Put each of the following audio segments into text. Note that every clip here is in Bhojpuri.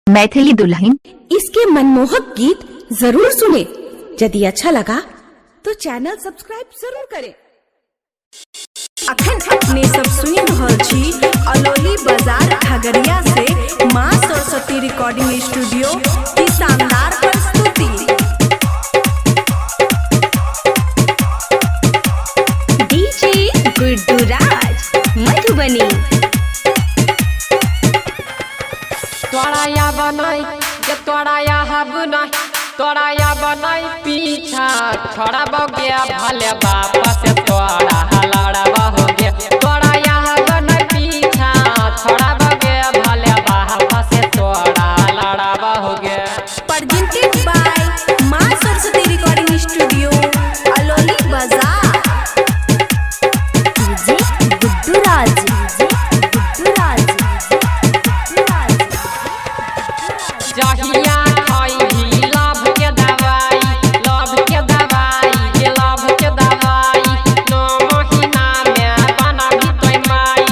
मैथिली दुल्हन। इसके मनमोहक गीत जरूर सुने। यदि अच्छा लगा तो चैनल सब्सक्राइब जरूर करें। अखन अपने सब सुन रहल छी अलोली बाजार खगड़िया से माँ सरस्वती रिकॉर्डिंग स्टूडियो की शानदार प्रस्तुति। डीजे गुड्डू राज मधुबनी। तोड़ाया बनाई जे तोड़ाया हब नहीं तोड़ाया बनाई पीछा छोड़ा बगया भले बापा से तोड़ा हलाड़ा हो गया तोड़ाया हब नहीं पीछा छोड़ा बगया भले बापा से तोड़ा हलाड़ा हो गया। प्रेजेंटेड बाय माँ सरस्वती रिकॉर्डिंग स्टूडियो अलोली बाजार। डीजे गुड्डू राज जहिया खाई भी लाभ के दवाई ये लाभ के दवाई 9 महीना में बना भी तोय माई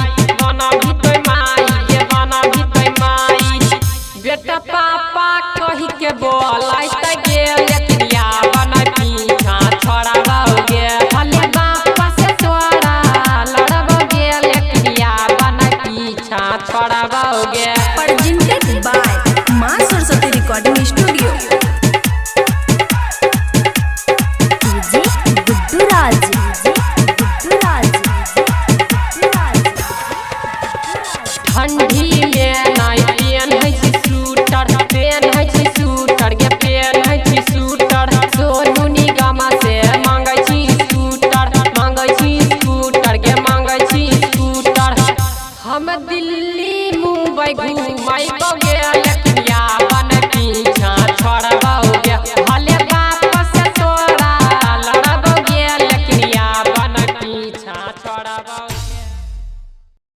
ये बना भी तोय माई बेटा पापा कही के बोलाई त गेल